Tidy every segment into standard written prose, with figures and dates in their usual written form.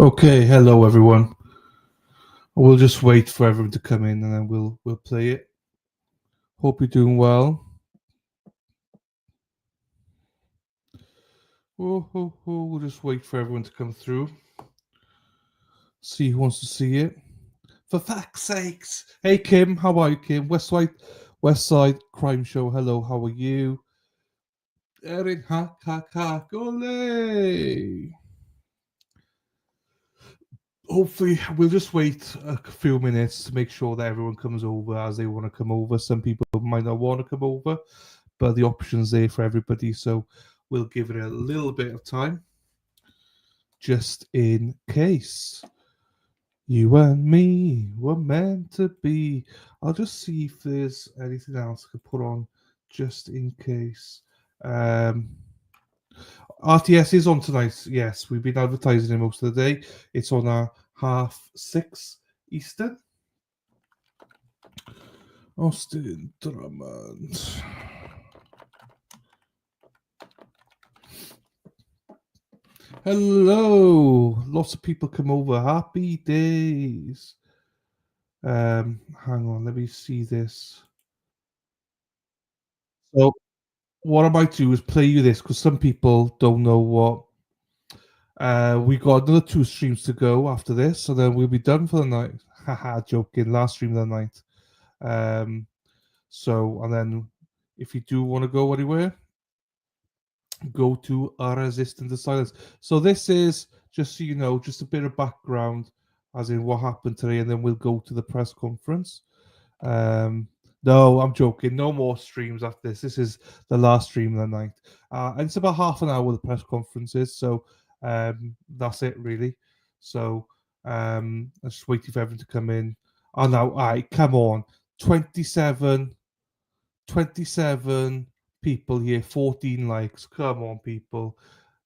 Okay, hello everyone. We'll just wait for everyone to come in and then we'll play it. Hope you're doing well. We'll just wait for everyone to come through. See who wants to see it. For fuck's sakes! Hey Kim, how are you, Kim? West Side Crime Show. Hello, how are you? Erin Ole. Hopefully, we'll just wait a few minutes to make sure that everyone comes over as they want to come over. Some people might not want to come over, but the option's there for everybody. So we'll give it a little bit of time just in case. You and me were meant to be. I'll just see if there's anything else I could put on just in case. RTS is on tonight. Yes, we've been advertising it most of the day. It's on 6:30 Eastern. Austin Drummond. Hello. Lots of people come over. Happy days. Hang on, let me see this. So what I might do is play you this because some people don't know what. We got another 2 streams to go after this, so then we'll be done for the night. Haha, joking. Last stream of the night. So, and then if you do want to go anywhere, go to Resistant to Silence. So this is, just so you know, just a bit of background, as in what happened today, and then we'll go to the press conference. No, I'm joking. No more streams after this. This is the last stream of the night. And it's about half an hour the press conference is, so that's it really. So I'm just waiting for everyone to come in. Oh no, all right, come on. 27 people here, 14 likes. Come on, people.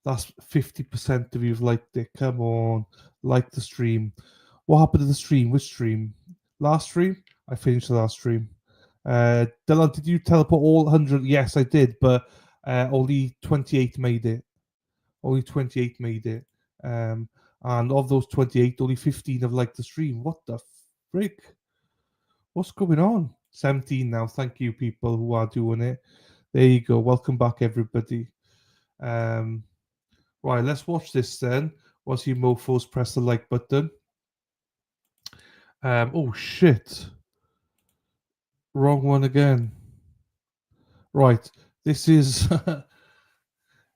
That's 50% of you've liked it. Come on. Like the stream. What happened to the stream? Which stream? Last stream? I finished the last stream. Dylan, did you teleport all 100? Yes, I did, but only 28 made it. Only 28 made it. And of those 28, only 15 have liked the stream. What the frick? What's going on? 17 now. Thank you, people who are doing it. There you go. Welcome back, everybody. Right, let's watch this then. Once you mofos press the like button. Oh shit. Wrong one again. Right. This is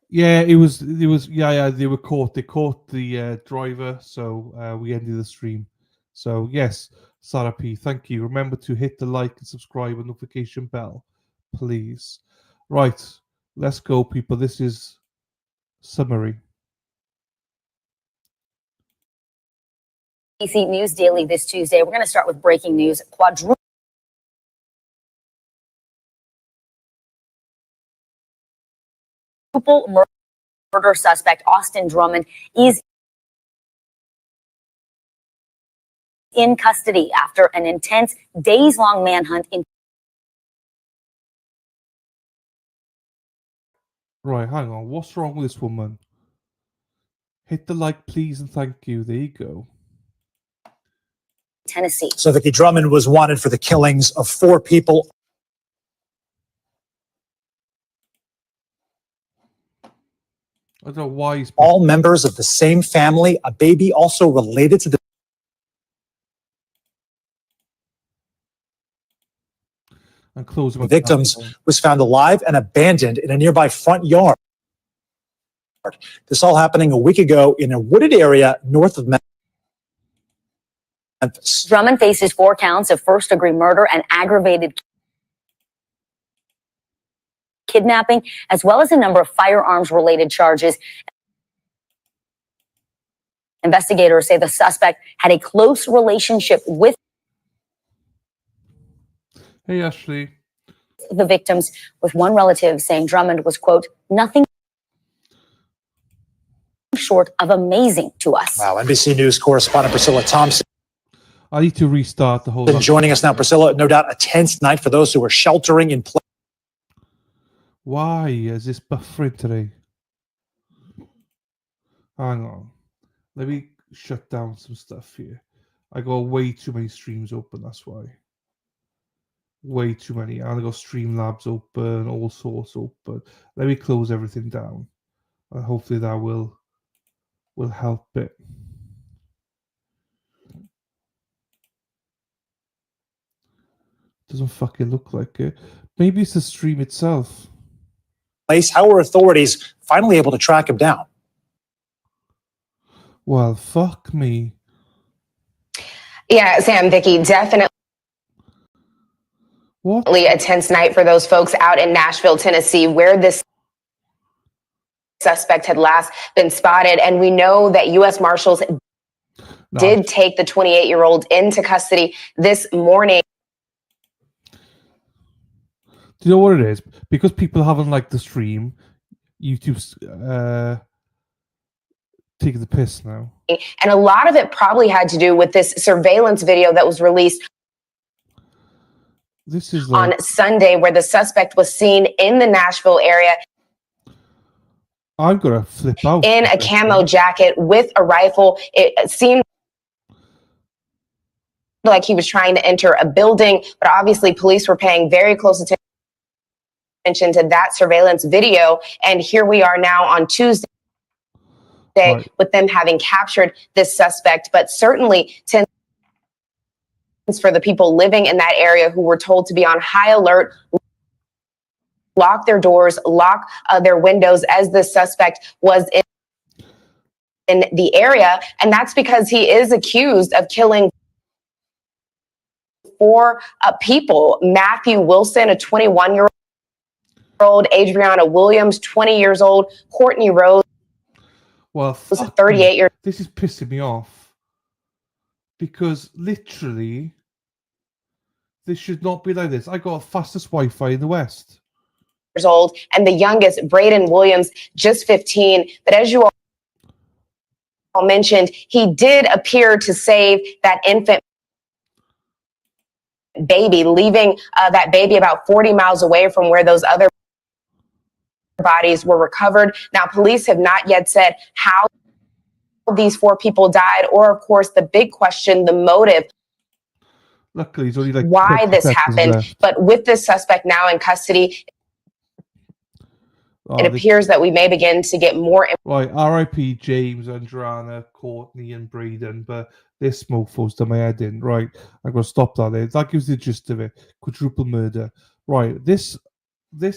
yeah, it was yeah, they were caught. They caught the driver, so we ended the stream. So yes, Sarah P, thank you. Remember to hit the like and subscribe and notification bell, please. Right, let's go, people. This is summary. ABC News Daily this Tuesday. We're going to start with breaking news. Quadruple murder suspect Austin Drummond is in custody after an intense days-long manhunt in. Right, hang on. What's wrong with this woman? Hit the like, please, and thank you. There you go. Tennessee. So Vicky Drummond was wanted for the killings of 4 people. I don't know why he's all members of the same family, a baby also related to the victims was found alive and abandoned in a nearby front yard. This all happening a week ago in a wooded area north of Memphis. Drummond faces 4 counts of first-degree murder and aggravated kidnapping, as well as a number of firearms-related charges. Investigators say the suspect had a close relationship with Hey, Ashley. The victims, with one relative saying Drummond was, quote, nothing short of amazing to us. Wow, NBC News correspondent Priscilla Thompson. I need to restart the whole thing. Joining us now, Priscilla, no doubt a tense night for those who are sheltering in place. Why is this buffering today? Hang on. Let me shut down some stuff here. I got way too many streams open, that's why. Way too many. And I got Streamlabs open, all sorts open. Let me close everything down. And hopefully that will help it. Doesn't fucking look like it. Maybe it's the stream itself. How are authorities finally able to track him down? Well, fuck me. Yeah, Sam, Vicky, definitely What? a tense night for those folks out in Nashville, Tennessee, where this suspect had last been spotted. And we know that U.S. Marshals did take the 28-year-old into custody this morning. Do you know what it is? Because people haven't liked the stream, YouTube's taking the piss now. And a lot of it probably had to do with this surveillance video that was released This is like, on Sunday, where the suspect was seen in the Nashville area I'm gonna flip out in a camo jacket with a rifle. It seemed like he was trying to enter a building, but obviously police were paying very close attention to that surveillance video. And here we are now on Tuesday, right, with them having captured this suspect, but certainly tense for the people living in that area who were told to be on high alert, lock their doors, lock their windows as the suspect was in the area. And that's because he is accused of killing 4 people. Matthew Wilson, a 21-year-old, Adriana Williams, 20 years old, Courtney Rose, well, 38 years. This is pissing me off because literally this should not be like this. I got fastest Wi-Fi in the West. Old, and the youngest, Braden Williams, just 15. But as you all mentioned, he did appear to save that infant baby, leaving that baby about 40 miles away from where those other bodies were recovered. Now, police have not yet said how these 4 people died, or, of course, the big question, the motive. Luckily, it's only like why this happened. Left. But with this suspect now in custody, it appears that we may begin to get more. Right, R.I.P. James, Andrana, Courtney, and Braden. But this mofo's done my head in. Right, I'm gonna stop that there. That gives the gist of it. Quadruple murder. Right, this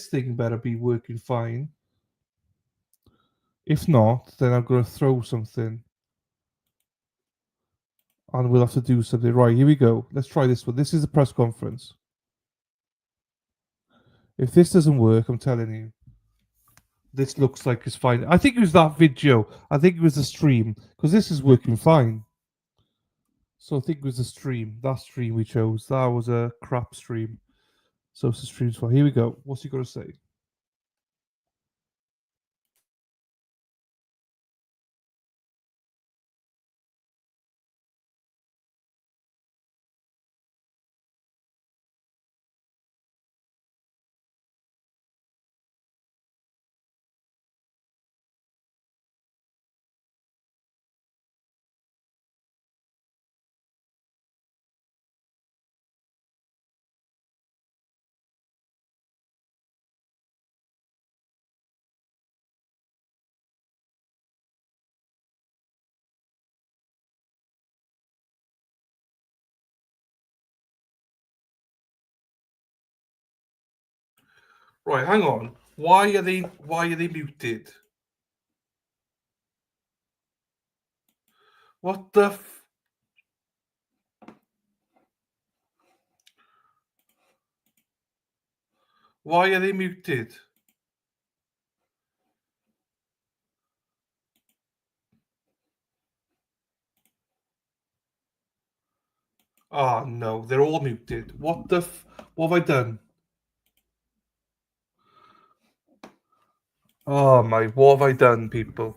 thing better be working fine. If not, then I'm gonna throw something, and we'll have to do something. Right, here we go. Let's try this one. This is the press conference. If this doesn't work, I'm telling you. This looks like it's fine. I think it was that video. I think it was the stream because this is working fine. So I think it was the stream. That stream we chose. That was a crap stream. So it's the stream's fine. Here we go. What's he got to say? Right, hang on. Why are they muted? What the Why are they muted? Oh no, they're all muted. What the what have I done? Oh my, what have I done, people?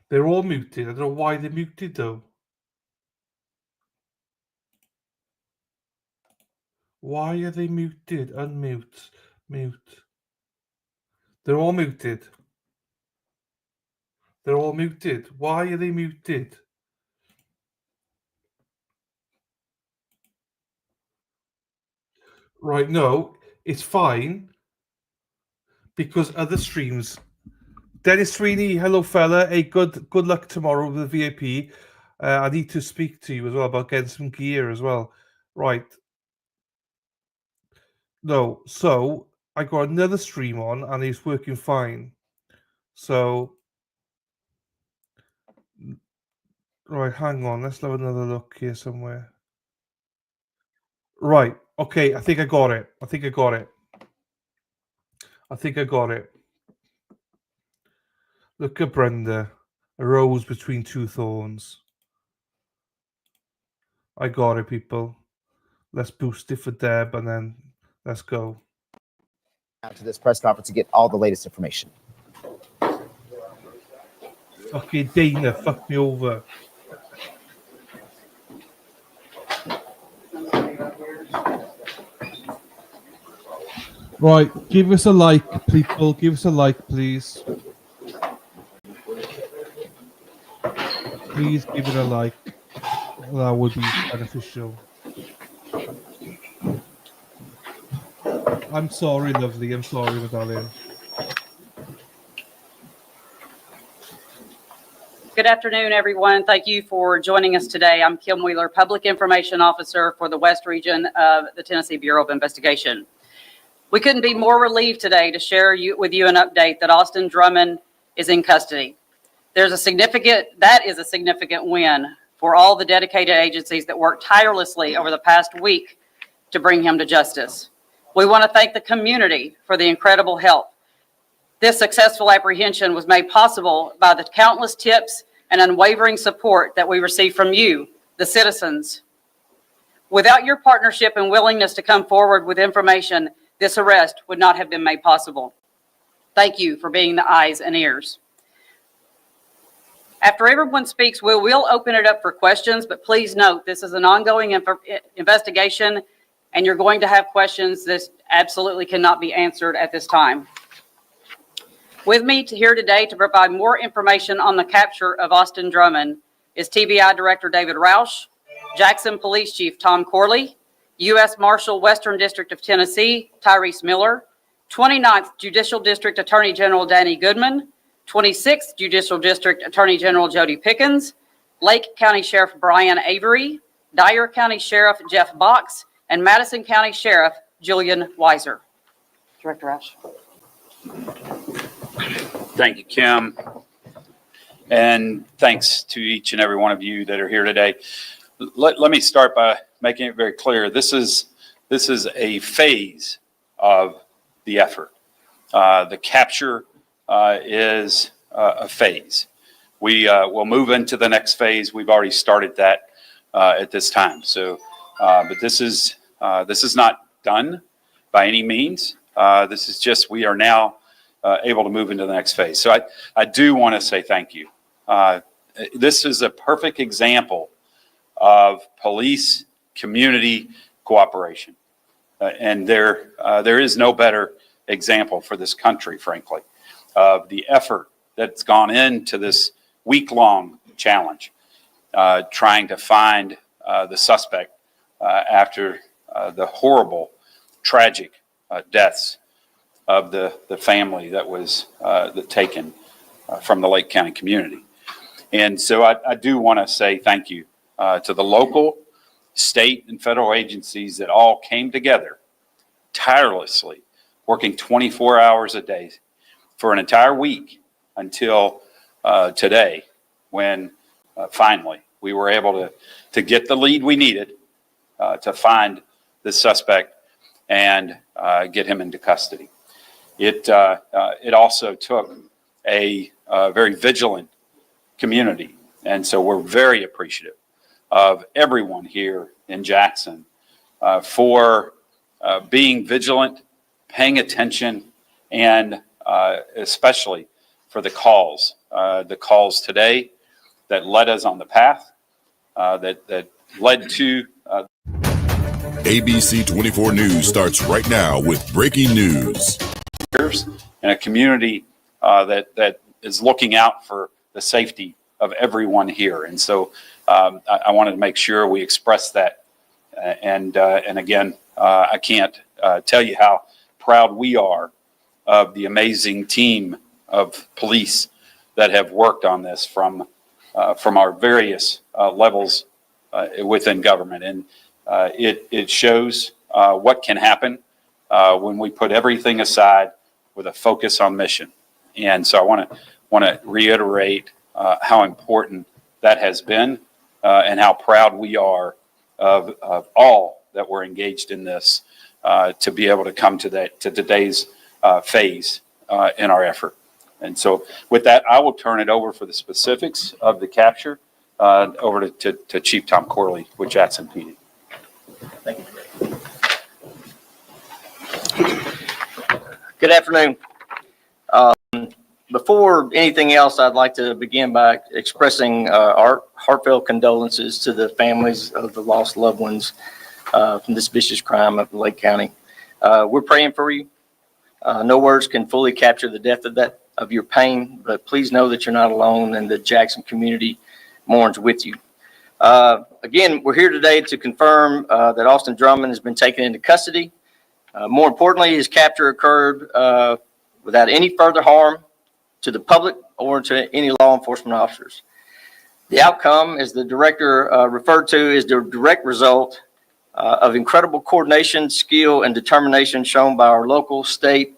They're all muted. I don't know why they're muted though. Why are they muted? Unmute. Mute. They're all muted. They're all muted. Why are they muted? Right, no, it's fine because other streams. Dennis Sweeney, hello fella. Hey, good luck tomorrow with the VIP. I need to speak to you as well about getting some gear as well. Right. No, so I got another stream on and it's working fine. So, right, hang on. Let's have another look here somewhere. Right. Okay, I think I got it. I think I got it. Look at Brenda. A rose between two thorns. I got it, people. Let's boost it for Deb and then let's go. To this press conference to get all the latest information. Fucking Dana fucked me over. Right, give us a like, people. Give us a like, please. Please give it a like. That would be beneficial. I'm sorry, lovely. I'm sorry, my darling. Good afternoon, everyone. Thank you for joining us today. I'm Kim Wheeler, Public Information Officer for the West Region of the Tennessee Bureau of Investigation. We couldn't be more relieved today to share with you an update that Austin Drummond is in custody. That is a significant win for all the dedicated agencies that worked tirelessly over the past week to bring him to justice. We want to thank the community for the incredible help. This successful apprehension was made possible by the countless tips and unwavering support that we received from you, the citizens. Without your partnership and willingness to come forward with information, this arrest would not have been made possible. Thank you for being the eyes and ears. After everyone speaks, we will open it up for questions, but please note this is an ongoing investigation and you're going to have questions that absolutely cannot be answered at this time. With me here today to provide more information on the capture of Austin Drummond is TBI Director David Roush, Jackson Police Chief Tom Corley, U.S. Marshal Western District of Tennessee Tyrese Miller, 29th Judicial District Attorney General Danny Goodman, 26th Judicial District Attorney General Jody Pickens, Lake County Sheriff Brian Avery, Dyer County Sheriff Jeff Box, and Madison County Sheriff Julian Weiser. Director Roush. Thank you, Kim. And thanks to each and every one of you that are here today. Let me start by making it very clear. This is a phase of the effort. The capture is a phase. We will move into the next phase. We've already started that at this time. So, but this is not done by any means. This is just, we are now able to move into the next phase. So I do want to say thank you. This is a perfect example of police community cooperation. And there is no better example for this country, frankly, of the effort that's gone into this week-long challenge, trying to find the suspect after the horrible, tragic deaths of the family that was taken from the Lake County community. And so I do want to say thank you to the local, state, and federal agencies that all came together tirelessly, working 24 hours a day for an entire week until today, when finally we were able to get the lead we needed to find the suspect and get him into custody. It also took a very vigilant community, and so we're very appreciative of everyone here in Jackson for being vigilant, paying attention, and especially for the calls today that led us on the path that led to. ABC 24 News starts right now with breaking news. and a community that is looking out for the safety of everyone here. And so I wanted to make sure we express that. And again, I can't tell you how proud we are of the amazing team of police that have worked on this from our various levels within government. And it shows what can happen when we put everything aside with a focus on mission. And so I want to reiterate how important that has been and how proud we are of all that were engaged in this to be able to come to today's phase in our effort. And so with that, I will turn it over for the specifics of the capture over to Chief Tom Corley with Jackson PD. Thank you. Good afternoon. Before anything else, I'd like to begin by expressing our heartfelt condolences to the families of the lost loved ones from this vicious crime of Lake County. We're praying for you. No words can fully capture the depth of your pain, but please know that you're not alone and the Jackson community mourns with you. Again, we're here today to confirm that Austin Drummond has been taken into custody. More importantly, his capture occurred without any further harm to the public or to any law enforcement officers. The outcome, as the director referred to, is the direct result of incredible coordination, skill, and determination shown by our local, state,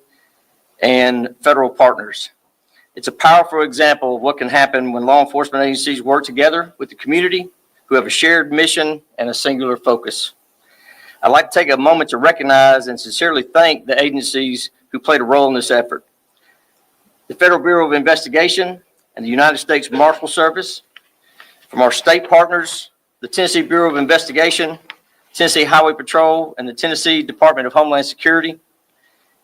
and federal partners. It's a powerful example of what can happen when law enforcement agencies work together with the community who have a shared mission and a singular focus. I'd like to take a moment to recognize and sincerely thank the agencies who played a role in this effort. The Federal Bureau of Investigation and the United States Marshal Service, from our state partners, the Tennessee Bureau of Investigation, Tennessee Highway Patrol, and the Tennessee Department of Homeland Security,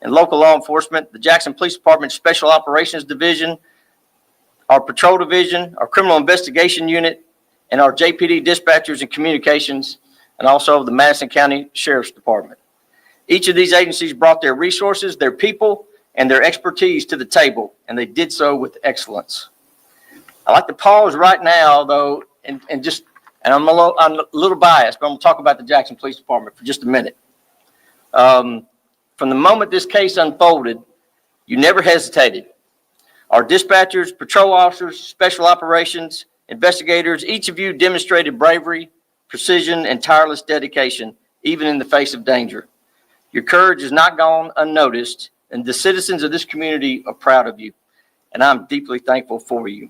and local law enforcement, the Jackson Police Department Special Operations Division, our Patrol Division, our Criminal Investigation Unit, and our JPD dispatchers and communications, and also the Madison County Sheriff's Department. Each of these agencies brought their resources, their people, and their expertise to the table, and they did so with excellence. I'd like to pause right now, though, and I'm a little biased, but I'm going to talk about the Jackson Police Department for just a minute. From the moment this case unfolded, you never hesitated. Our dispatchers, patrol officers, special operations, investigators, each of you demonstrated bravery, precision, and tireless dedication, even in the face of danger. Your courage has not gone unnoticed, and the citizens of this community are proud of you, and I'm deeply thankful for you.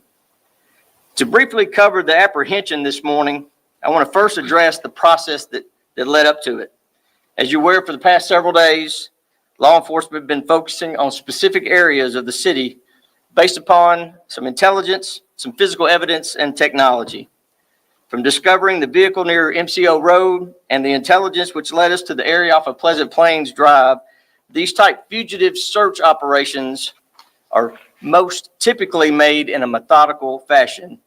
To briefly cover the apprehension this morning, I want to first address the process that led up to it. As you're aware, for the past several days, law enforcement have been focusing on specific areas of the city based upon some intelligence, some physical evidence, and technology. From discovering the vehicle near MCO Road and the intelligence which led us to the area off of Pleasant Plains Drive, these type fugitive search operations are most typically made in a methodical fashion.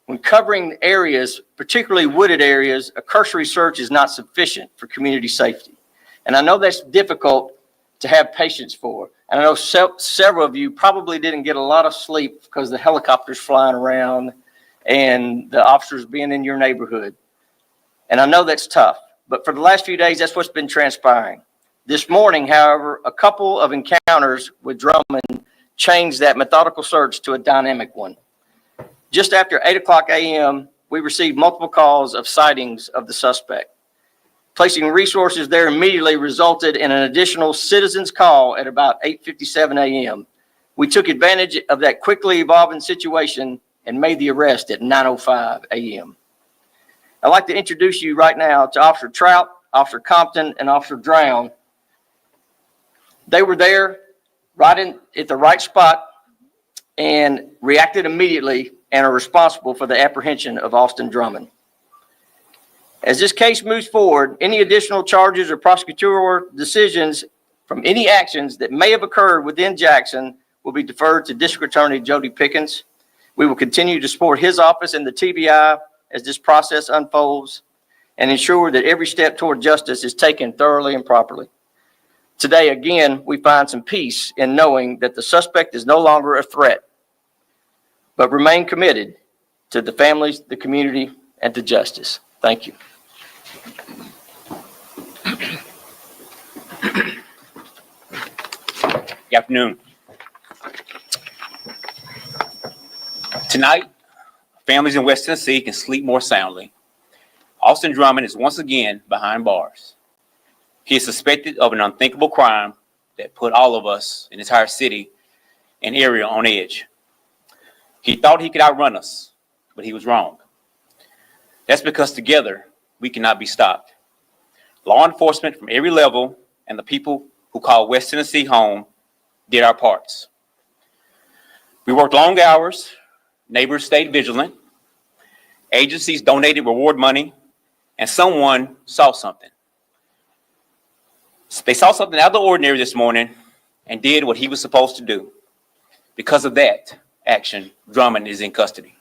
When covering areas, particularly wooded areas, a cursory search is not sufficient for community safety. And I know that's difficult to have patience for. And I know several of you probably didn't get a lot of sleep because the helicopters flying around and the officers being in your neighborhood. And I know that's tough, but for the last few days, that's what's been transpiring. This morning, however, a couple of encounters with Drummond changed that methodical search to a dynamic one. Just after 8:00 a.m., we received multiple calls of sightings of the suspect. Placing resources there immediately resulted in an additional citizen's call at about 8:57 a.m. We took advantage of that quickly evolving situation and made the arrest at 9:05 a.m. I'd like to introduce you right now to Officer Trout, Officer Compton, and Officer Drown. They were there at the right spot and reacted immediately and are responsible for the apprehension of Austin Drummond. As this case moves forward, any additional charges or prosecutorial decisions from any actions that may have occurred within Jackson will be deferred to District Attorney Jody Pickens. We will continue to support his office and the TBI as this process unfolds and ensure that every step toward justice is taken thoroughly and properly. Today, again, we find some peace in knowing that the suspect is no longer a threat, but remain committed to the families, the community, and to justice. Thank you. Good afternoon. Tonight, families in West Tennessee can sleep more soundly. Austin Drummond is once again behind bars. He is suspected of an unthinkable crime that put all of us, an entire city and area, on edge. He thought he could outrun us, but he was wrong. That's because together we cannot be stopped. Law enforcement from every level and the people who call West Tennessee home did our parts. We worked long hours, neighbors stayed vigilant, agencies donated reward money, and someone saw something. They saw something out of the ordinary this morning and did what he was supposed to do. Because of that action, Drummond is in custody.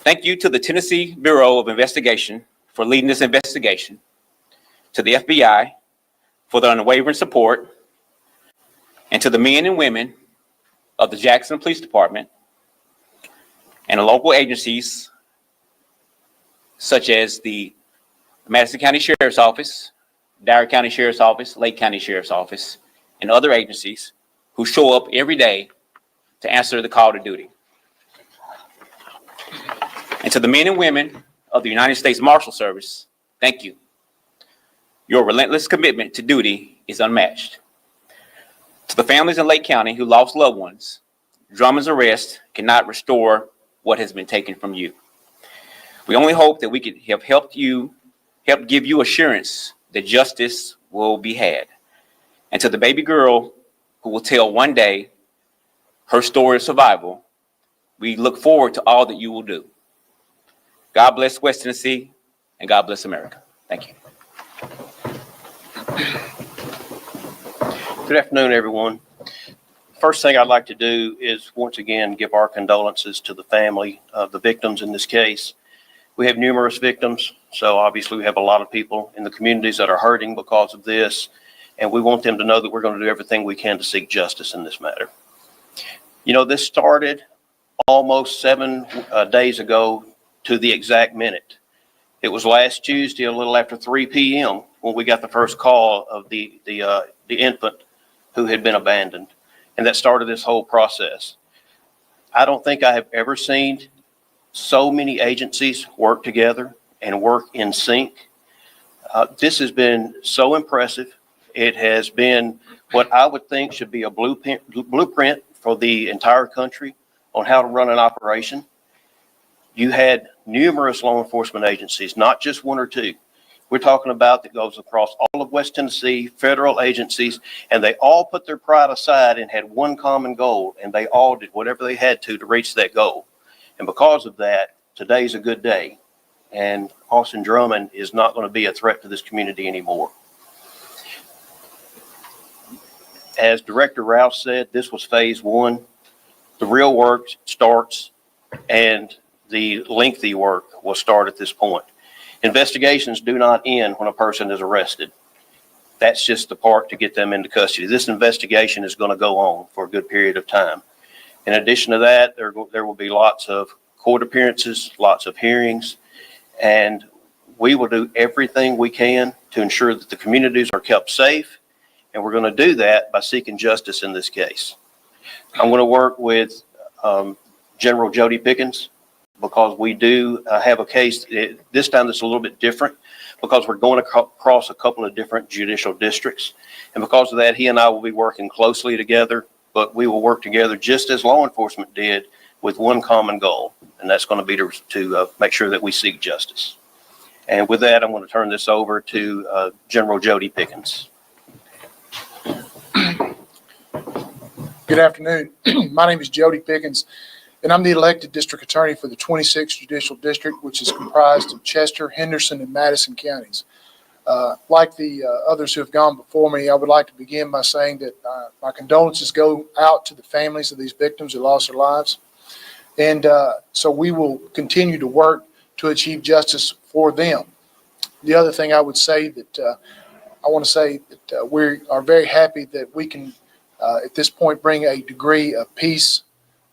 Thank you to the Tennessee Bureau of Investigation for leading this investigation, to the FBI for their unwavering support, and to the men and women of the Jackson Police Department and the local agencies such as the Madison County Sheriff's Office, Dyer County Sheriff's Office, Lake County Sheriff's Office, and other agencies who show up every day to answer the call to duty. And to the men and women of the United States Marshal Service, thank you. Your relentless commitment to duty is unmatched. To the families in Lake County who lost loved ones, Drummond's arrest cannot restore what has been taken from you. We only hope that we could have help give you assurance that justice will be had. And to the baby girl who will tell one day her story of survival, we look forward to all that you will do. God bless West Tennessee, and God bless America. Thank you. Good afternoon, everyone. First thing I'd like to do is once again give our condolences to the family of the victims in this case. We have numerous victims, so obviously we have a lot of people in the communities that are hurting because of this, and we want them to know that we're going to do everything we can to seek justice in this matter. You know, this started almost 7 days ago to the exact minute. It was last Tuesday, a little after 3 p.m., when we got the first call of the infant who had been abandoned, and that started this whole process. I don't think I have ever seen so many agencies work together and work in sync. This has been so impressive. It has been what I would think should be a blueprint for the entire country on how to run an operation. You had numerous law enforcement agencies, not just one or two. We're talking about that goes across all of West Tennessee, federal agencies, and they all put their pride aside and had one common goal, and they all did whatever they had to reach that goal. And because of that, today's a good day, and Austin Drummond is not going to be a threat to this community anymore. As Director Rouse said, this was phase one. The real work starts, and the lengthy work will start at this point. Investigations do not end when a person is arrested. That's just the part to get them into custody. This investigation is going to go on for a good period of time. In addition to that, there will be lots of court appearances, lots of hearings, and we will do everything we can to ensure that the communities are kept safe, and we're going to do that by seeking justice in this case. I'm going to work with General Jody Pickens, because we do have a case this time that's a little bit different, because we're going across a couple of different judicial districts. And because of that, he and I will be working closely together, but we will work together just as law enforcement did with one common goal, and that's going to be to make sure that we seek justice. And with that, I'm going to turn this over to General Jody Pickens. Good afternoon. My name is Jody Pickens, and I'm the elected district attorney for the 26th Judicial District, which is comprised of Chester, Henderson, and Madison counties. Like the others who have gone before me, I would like to begin by saying that my condolences go out to the families of these victims who lost their lives. And so we will continue to work to achieve justice for them. The other thing I would say that I want to say that we are very happy that we can, at this point, bring a degree of peace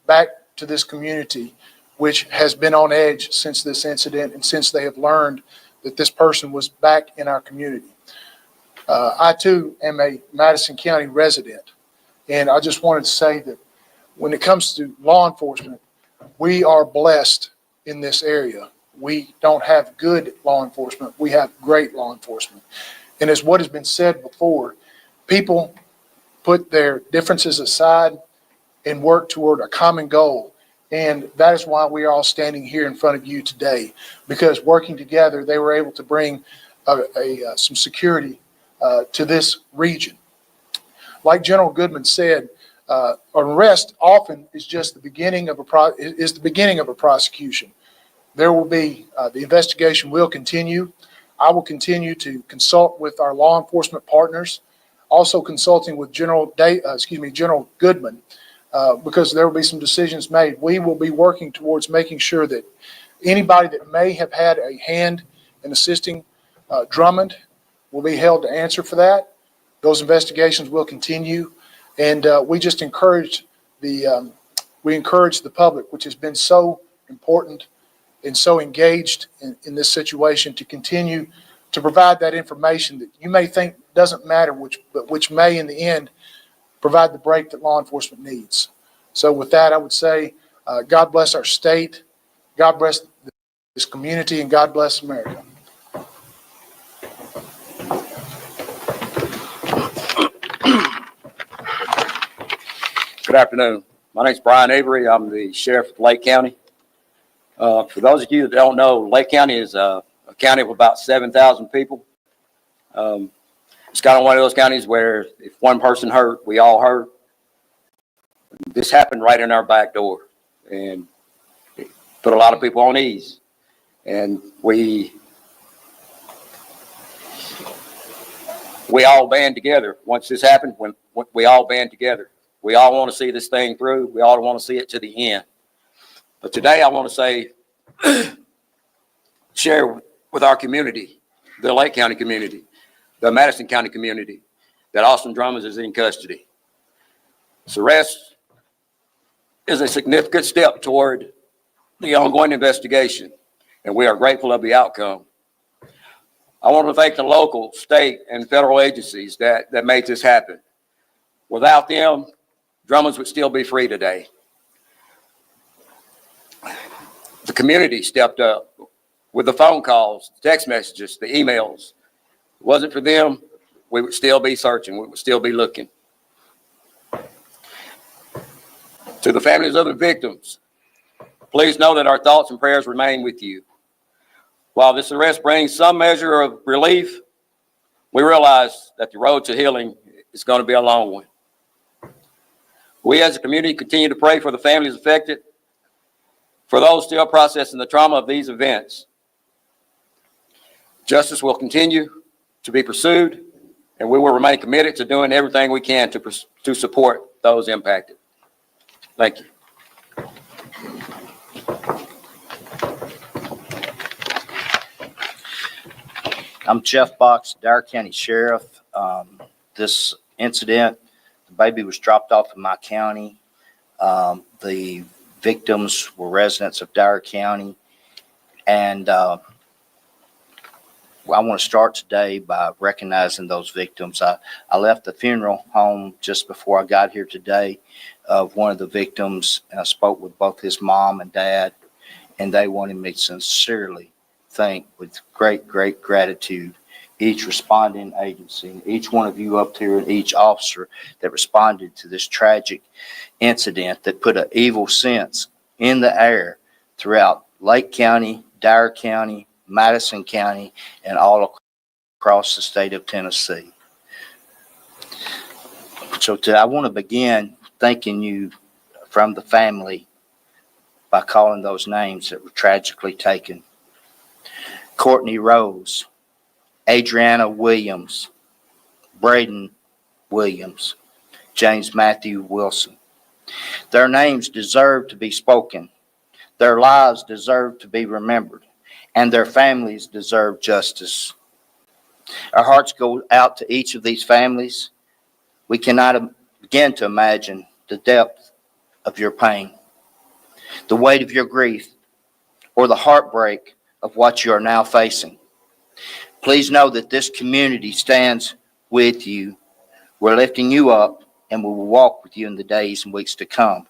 back to this community, which has been on edge since this incident and since they have learned that this person was back in our community. I too am a Madison County resident, and I just wanted to say that when it comes to law enforcement, we are blessed in this area. We don't have good law enforcement. We have great law enforcement. And as what has been said before, people put their differences aside and work toward a common goal. And that is why we are all standing here in front of you today, because working together, they were able to bring some security to this region. Like General Goodman said, an arrest often is just the beginning of a prosecution. There will be the investigation will continue. I will continue to consult with our law enforcement partners, also consulting with General Goodman, because there will be some decisions made. We will be working towards making sure that anybody that may have had a hand in assisting Drummond will be held to answer for that. Those investigations will continue, and we just encourage the public, which has been so important and so engaged in this situation, to continue to provide that information that you may think doesn't matter, but which may in the end provide the break that law enforcement needs. So with that, I would say, God bless our state, God bless this community, and God bless America. Good afternoon. My name is Brian Avery. I'm the sheriff of Lake County. For those of you that don't know, Lake County is a county of about 7,000 people. It's kind of one of those counties where if one person hurt, we all hurt. This happened right in our back door, and it put a lot of people on ease. And we all band together. Once this happened, when we all band together. We all want to see this thing through. We all want to see it to the end. But today I want to say, share with our community, the Lake County community, the Madison County community, that Austin Drummond is in custody. This arrest is a significant step toward the ongoing investigation, and we are grateful of the outcome. I want to thank the local, state, and federal agencies that made this happen. Without them, Drummonds would still be free today. The community stepped up with the phone calls, the text messages, the emails. If it wasn't for them, we would still be searching. We would still be looking. To the families of the victims, please know that our thoughts and prayers remain with you. While this arrest brings some measure of relief, we realize that the road to healing is going to be a long one. We as a community continue to pray for the families affected, for those still processing the trauma of these events. Justice will continue to be pursued, and we will remain committed to doing everything we can to support those impacted. Thank you. I'm Jeff Box, Dare County Sheriff. This incident, the baby was dropped off in my county. The victims were residents of Dare County. And I want to start today by recognizing those victims. I left the funeral home just before I got here today of one of the victims, and I spoke with both his mom and dad, and they wanted me to sincerely thank with great, great gratitude each responding agency, and each one of you up here, and each officer that responded to this tragic incident that put an evil sense in the air throughout Lake County, Dare County, Madison County, and all across the state of Tennessee. So I want to begin thanking you from the family by calling those names that were tragically taken. Courtney Rose, Adriana Williams, Braden Williams, James Matthew Wilson. Their names deserve to be spoken. Their lives deserve to be remembered, and their families deserve justice. Our hearts go out to each of these families. We cannot begin to imagine the depth of your pain, the weight of your grief, or the heartbreak of what you are now facing. Please know that this community stands with you. We're lifting you up, and we will walk with you in the days and weeks to come.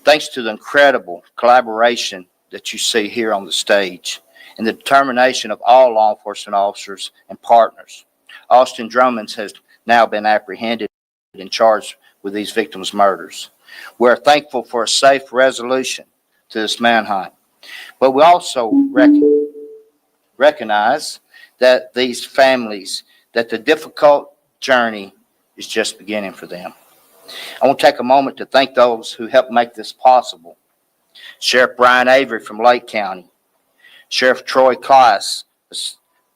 Thanks to the incredible collaboration that you see here on the stage and the determination of all law enforcement officers and partners, Austin Drummond has now been apprehended and charged with these victims' murders. We're thankful for a safe resolution to this manhunt, but we also recognize that these families, that the difficult journey is just beginning for them. I want to take a moment to thank those who helped make this possible. Sheriff Brian Avery from Lake County, Sheriff Troy Klaas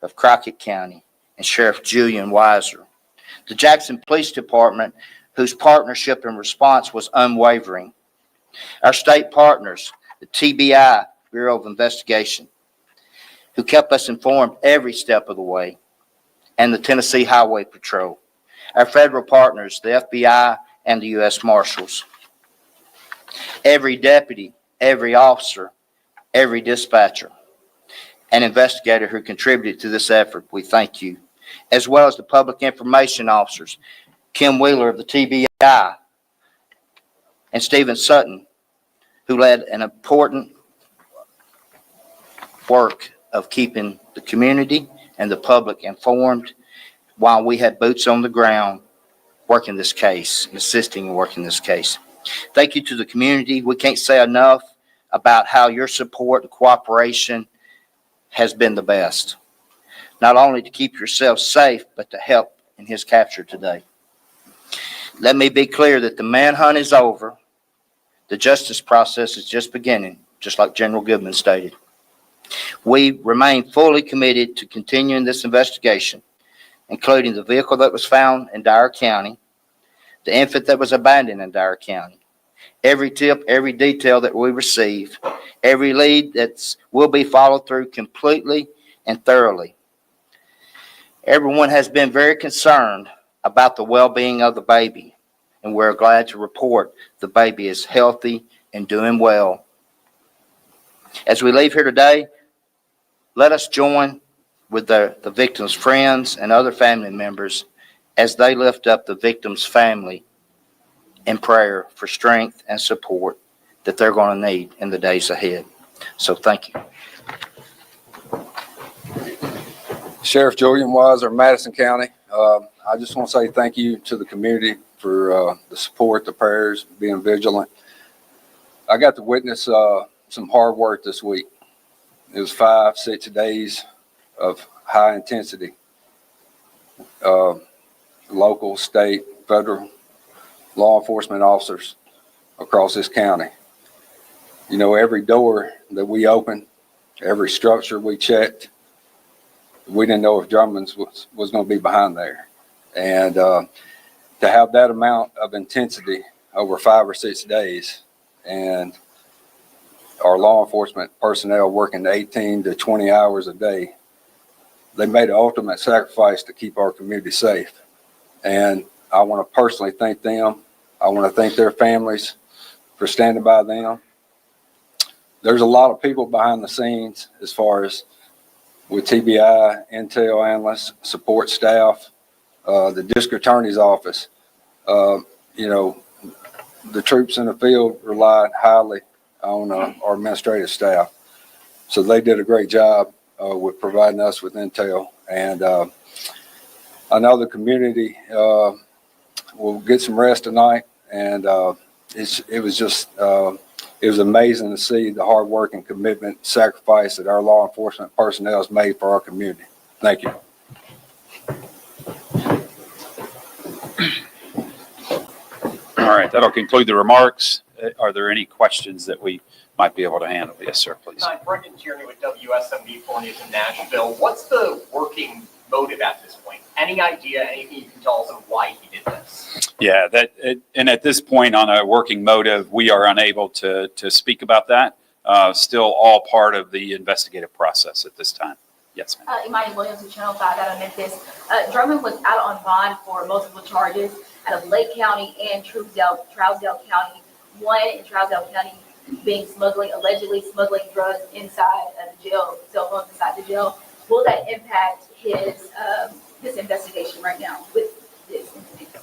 of Crockett County, and Sheriff Julian Weiser. The Jackson Police Department, whose partnership and response was unwavering. Our state partners, the TBI, Bureau of Investigation, who kept us informed every step of the way, and the Tennessee Highway Patrol. Our federal partners, the FBI and the U.S. Marshals. Every deputy, every officer, every dispatcher, and investigator who contributed to this effort, we thank you, as well as the public information officers, Kim Wheeler of the TBI, and Stephen Sutton, who led an important work of keeping the community and the public informed while we had boots on the ground working this case, assisting in working this case. Thank you to the community. We can't say enough about how your support and cooperation has been the best, not only to keep yourself safe, but to help in his capture today. Let me be clear that the manhunt is over. The justice process is just beginning, just like General Goodman stated. We remain fully committed to continuing this investigation, including the vehicle that was found in Dyer County, the infant that was abandoned in Dyer County, every tip, every detail that we receive, every lead that will be followed through completely and thoroughly. Everyone has been very concerned about the well-being of the baby, and we're glad to report the baby is healthy and doing well. As we leave here today, let us join with the victim's friends and other family members as they lift up the victim's family in prayer for strength and support that they're going to need in the days ahead. So thank you. Sheriff Julian Weiser, Madison County. I just want to say thank you to the community for the support, the prayers, being vigilant. I got to witness some hard work this week. It was 5-6 days of high intensity. Local, state, federal law enforcement officers across this county. You know, every door that we opened, every structure we checked, we didn't know if Drummond's was going to be behind there. And to have that amount of intensity over 5 or 6 days, and our law enforcement personnel working 18 to 20 hours a day, they made an ultimate sacrifice to keep our community safe. And I want to personally thank them. I want to thank their families for standing by them. There's a lot of people behind the scenes as far as with TBI, intel analysts, support staff, the district attorney's office. You know, the troops in the field relied highly on our administrative staff. So they did a great job with providing us with intel. And I know the community will get some rest tonight. And it was amazing to see the hard work and commitment, sacrifice that our law enforcement personnel has made for our community. Thank you. All right, that'll conclude the remarks. Are there any questions that we might be able to handle? Yes, sir, please. Hi, Brendan Tierney with WSMV News in Nashville. What's the working motive at this point? Any idea, anything you can tell us of why he did this? Yeah, and at this point on a working motive, we are unable to speak about that. Still all part of the investigative process at this time. Yes, ma'am. Imani Williams with Channel 5 out of Memphis. Drummond was out on bond for multiple charges out of Lake County and Trousdale County. One in Trousdale County being allegedly smuggling drugs inside of the jail, cell phones inside the jail. Will that impact his investigation right now with this incident?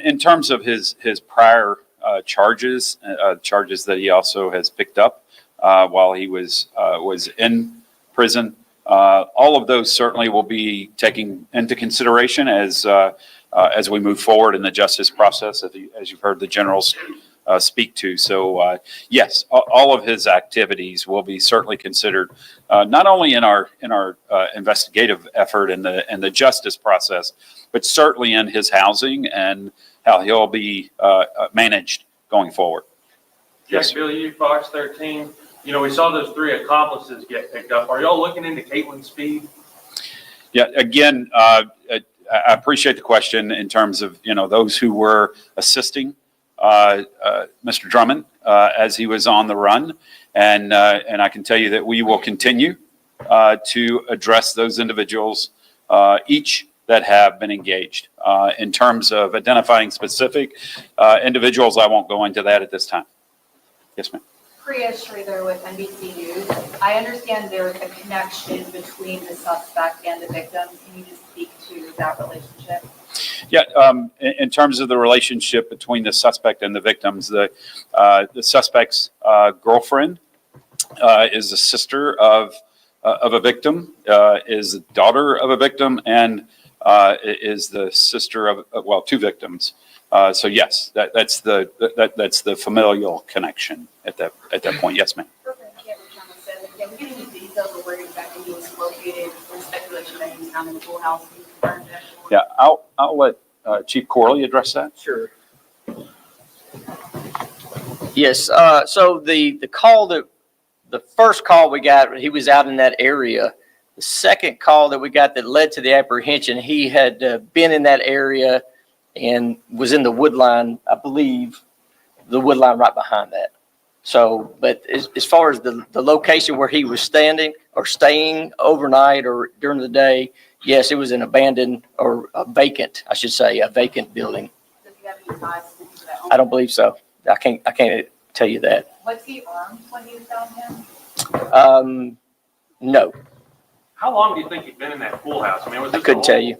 In terms of his prior charges that he also has picked up while he was in prison, all of those certainly will be taken into consideration as we move forward in the justice process, as you've heard the generals speak to. So yes, all of his activities will be certainly considered, not only in our investigative effort in the justice process, but certainly in his housing and how he'll be managed going forward. Yes, Billy, Fox 13. You know, we saw those 3 accomplices get picked up. Are y'all looking into Caitlin Speed? Yeah, again, I appreciate the question in terms of, those who were assisting Mr. Drummond as he was on the run. And I can tell you that we will continue to address those individuals, each that have been engaged. In terms of identifying specific individuals, I won't go into that at this time. Yes, ma'am. Priya Schrader with NBC News. I understand there's a connection between the suspect and the victim. Can you just speak to that relationship? Yeah, in terms of the relationship between the suspect and the victims, the suspect's girlfriend is a sister of a victim, is the daughter of a victim, and is the sister of 2 victims. So yes, that's the familial connection at that point. Yes, ma'am. We're getting the details of where exactly he was located. There's speculation that he was found in the pool house. Yeah, I'll let Chief Corley address that. Sure. Yes. So the first call we got, he was out in that area. The second call that we got that led to the apprehension, he had been in that area and was in the wood line, I believe, the wood line right behind that. So, but as far as the location where he was standing or staying overnight or during the day, yes, it was an abandoned or a vacant, I should say, a vacant building. Does he have any ties to that home? I don't believe so. I can't tell you that. Was he armed when you found him? No. How long do you think he'd been in that pool house? I mean, was I this couldn't tell you.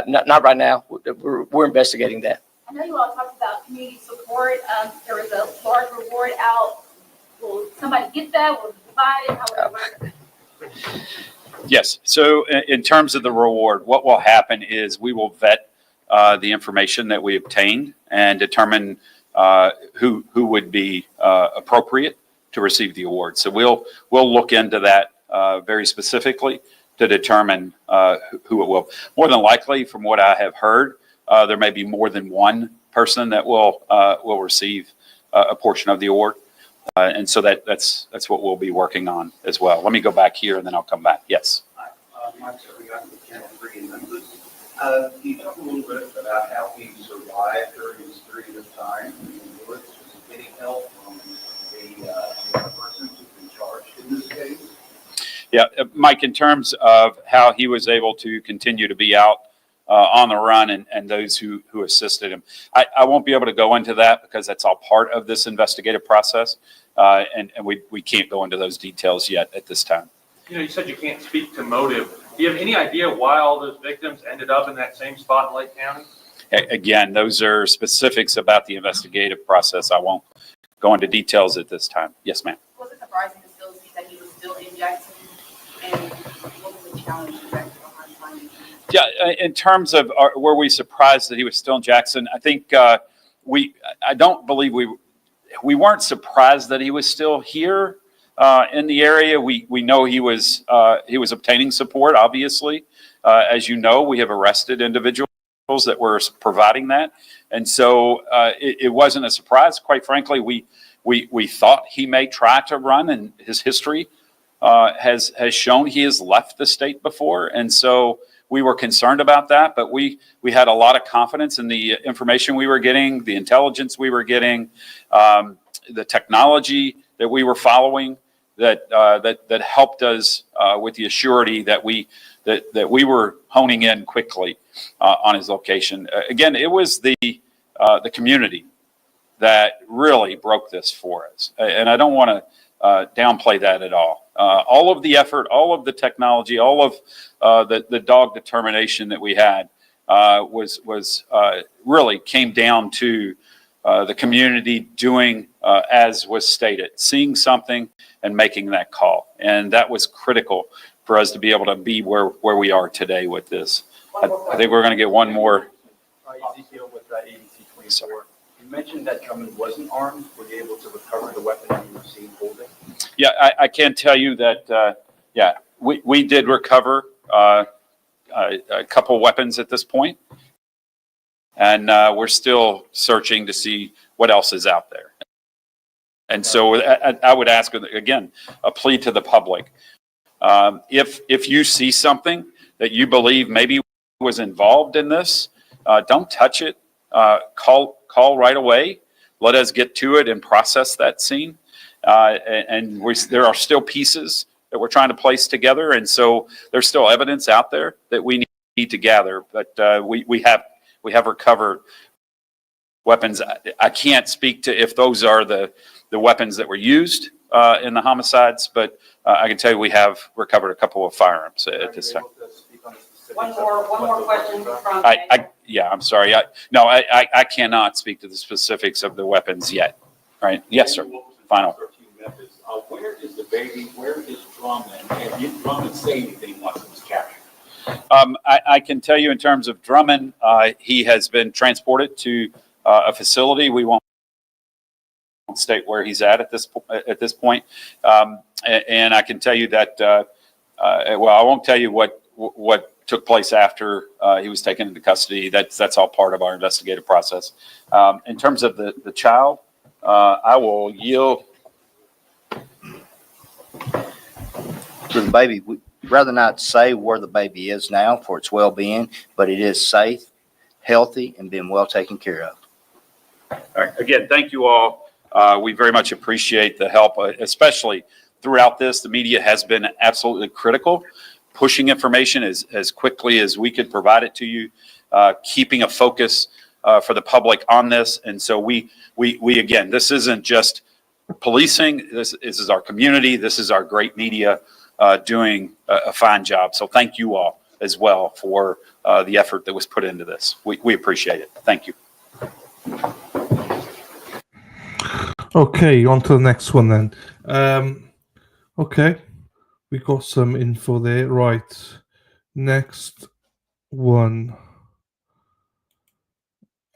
Not right now. We're investigating that. I know you all talked about community support. There was a large reward out. Will somebody get that? Will you divide it? How will it work? Yes. So in terms of the reward, what will happen is we will vet the information that we obtained and determine who would be appropriate to receive the award. So we'll look into that very specifically to determine who it will. More than likely, from what I have heard, there may be more than one person that will receive a portion of the award. And so that's what we'll be working on as well. Let me go back here and then I'll come back. Yes. Mike, so we got the Channel 3 in Memphis. Can you talk a little bit about how he survived during this period of time in the woods? Was he getting help from the persons who've been charged in this case? Yeah, Mike, in terms of how he was able to continue to be out on the run and those who assisted him, I won't be able to go into that because that's all part of this investigative process. And we can't go into those details yet at this time. You know, you said you can't speak to motive. Do you have any idea why all those victims ended up in that same spot in Lake County? Again, those are specifics about the investigative process. I won't go into details at this time. Yes, ma'am. Was it surprising to still see that he was still in Jackson? And what was the challenge behind finding him? Yeah, in terms of were we surprised that he was still in Jackson? I think I don't believe we weren't surprised that he was still here in the area. We know he was obtaining support. Obviously, as you know, we have arrested individuals that were providing that, and so it wasn't a surprise. Quite frankly, we thought he may try to run, and his history has shown he has left the state before, and so we were concerned about that. But we had a lot of confidence in the information we were getting, the intelligence we were getting, the technology that we were following, that helped us with the assurity that we were honing in quickly on his location. Again, it was the community that really broke this for us, and I don't want to downplay that at all. All of the effort, all of the technology, all of the dog determination that we had was really came down to the community doing as was stated, seeing something and making that call, and that was critical for us to be able to be where we are today with this. I think we're going to get one more. Ezekiel with ABC 24. You mentioned that Drummond wasn't armed. Were you able to recover the weapon that you were seen holding? Yeah, I can tell you that, we did recover a couple weapons at this point, and we're still searching to see what else is out there. And so I would ask, again, a plea to the public. If you see something that you believe maybe was involved in this, don't touch it. Call right away. Let us get to it and process that scene. And there are still pieces that we're trying to place together, and so there's still evidence out there that we need to gather. But we have recovered weapons. I can't speak to if those are the weapons that were used in the homicides, but I can tell you we have recovered a couple of firearms at this time. One more question from. I'm sorry. I cannot speak to the specifics of the weapons yet. Right? Yes, sir. Final. Where is the baby? Where is Drummond? And did Drummond say anything once it was captured? I can tell you in terms of Drummond, he has been transported to a facility. We won't state where he's at this point. And I can tell you that, I won't tell you what took place after he was taken into custody. That's all part of our investigative process. In terms of the child, I will yield. For the baby, we'd rather not say where the baby is now for its well-being, but it is safe, healthy, and being well taken care of. All right. Again, thank you all. We very much appreciate the help, especially throughout this. The media has been absolutely critical, pushing information as quickly as we could provide it to you, keeping a focus for the public on this. And so we again, this isn't just policing. This is our community. This is our great media doing a fine job. So thank you all as well for the effort that was put into this. We appreciate it. Thank you. Okay, on to the next one then. Okay, we got some info there. Right, next one.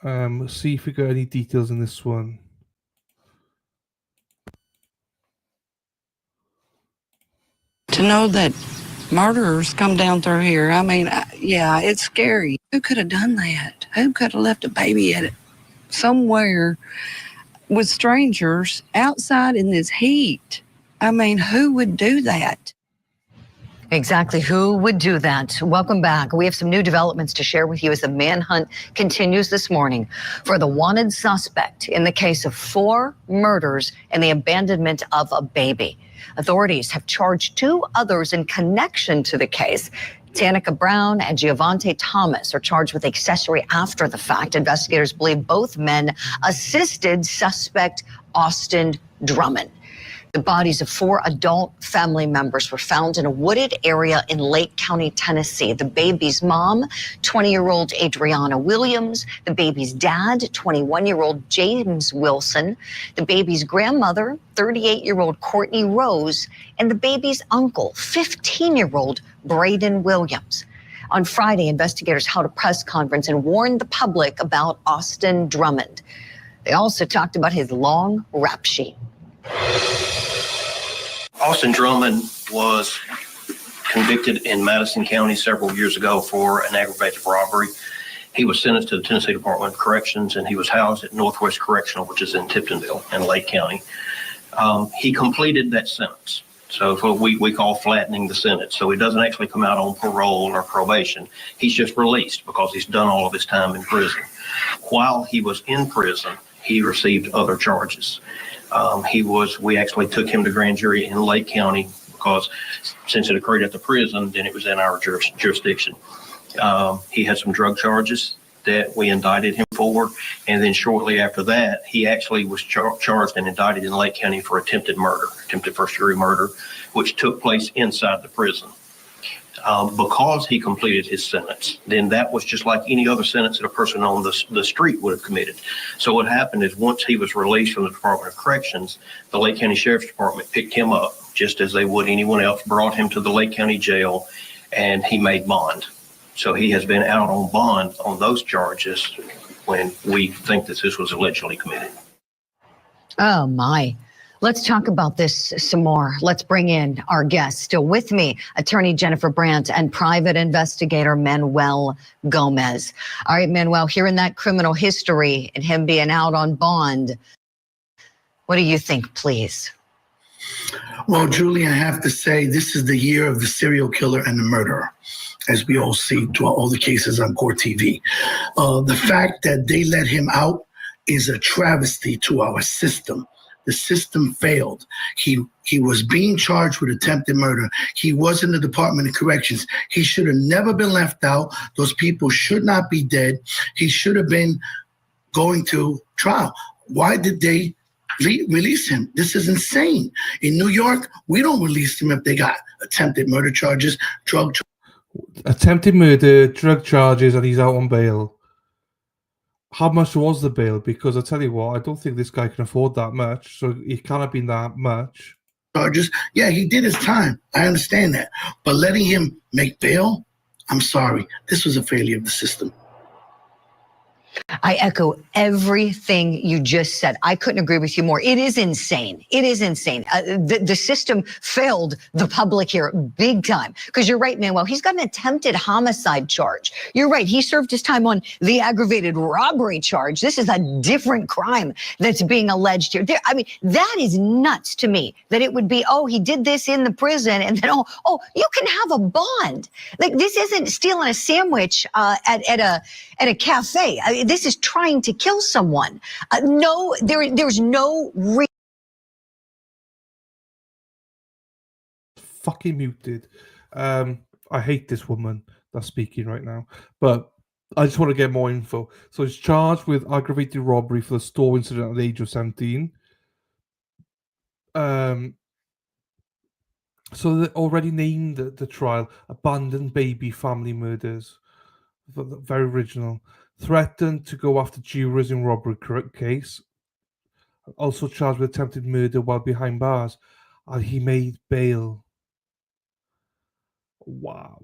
Let's see if we got any details in this one. To know that murderers come down through here, I mean, yeah, it's scary. Who could have done that? Who could have left a baby at it somewhere with strangers outside in this heat? I mean, who would do that? Exactly. Who would do that? Welcome back. We have some new developments to share with you as the manhunt continues this morning for the wanted suspect in the case of 4 murders and the abandonment of a baby. Authorities have charged 2 others in connection to the case. Tanika Brown and Giovante Thomas are charged with accessory after the fact. Investigators believe both men assisted suspect Austin Drummond. The bodies of 4 adult family members were found in a wooded area in Lake County, Tennessee. The baby's mom, 20-year-old Adriana Williams, the baby's dad, 21-year-old James Wilson, the baby's grandmother, 38-year-old Courtney Rose, and the baby's uncle, 15-year-old Braden Williams. On Friday, investigators held a press conference and warned the public about Austin Drummond. They also talked about his long rap sheet. Austin Drummond was convicted in Madison County several years ago for an aggravated robbery. He was sentenced to the Tennessee Department of Corrections, and he was housed at Northwest Correctional, which is in Tiptonville in Lake County. He completed that sentence. So it's what we call flattening the sentence. So he doesn't actually come out on parole or probation. He's just released because he's done all of his time in prison. While he was in prison, he received other charges. We actually took him to grand jury in Lake County because since it occurred at the prison, then it was in our jurisdiction. He had some drug charges that we indicted him for. And then shortly after that, he actually was charged and indicted in Lake County for attempted first degree murder, which took place inside the prison. Because he completed his sentence, then that was just like any other sentence that a person on the street would have committed. So what happened is once he was released from the Department of Corrections, the Lake County Sheriff's Department picked him up just as they would anyone else, brought him to the Lake County Jail, and he made bond. So he has been out on bond on those charges when we think that this was allegedly committed. Oh, my. Let's talk about this some more. Let's bring in our guest. Still with me, attorney Jennifer Brandt and private investigator Manuel Gomez. All right, Manuel, hearing that criminal history and him being out on bond, what do you think, please? Well, Julie, I have to say this is the year of the serial killer and the murderer, as we all see through all the cases on Court TV. The fact that they let him out is a travesty to our system. The system failed. He was being charged with attempted murder. He was in the Department of Corrections. He should have never been left out. Those people should not be dead. He should have been going to trial. Why did they release him? This is insane. In New York, we don't release them if they got attempted murder charges, attempted murder, drug charges, and he's out on bail. How much was the bail? Because I tell you what, I don't think this guy can afford that much. So it can't have been that much. charges. Yeah, he did his time. I understand that. But letting him make bail, I'm sorry. This was a failure of the system. I echo everything you just said. I couldn't agree with you more. It is insane. It is insane. The system failed the public here big time. Because you're right, Manuel. He's got an attempted homicide charge. You're right. He served his time on the aggravated robbery charge. This is a different crime that's being alleged here. I mean, that is nuts to me that it would be, oh, he did this in the prison and then, oh, you can have a bond. Like, this isn't stealing a sandwich at a cafe. This is trying to kill someone. No, there's no reason. Fucking muted. I hate this woman that's speaking right now, but I just want to get more info. So he's charged with aggravated robbery for the store incident at the age of 17. So they already named the trial Abandoned Baby Family Murders. Very original. Threatened to go after jurors in robbery case. Also charged with attempted murder while behind bars. And he made bail. Wow.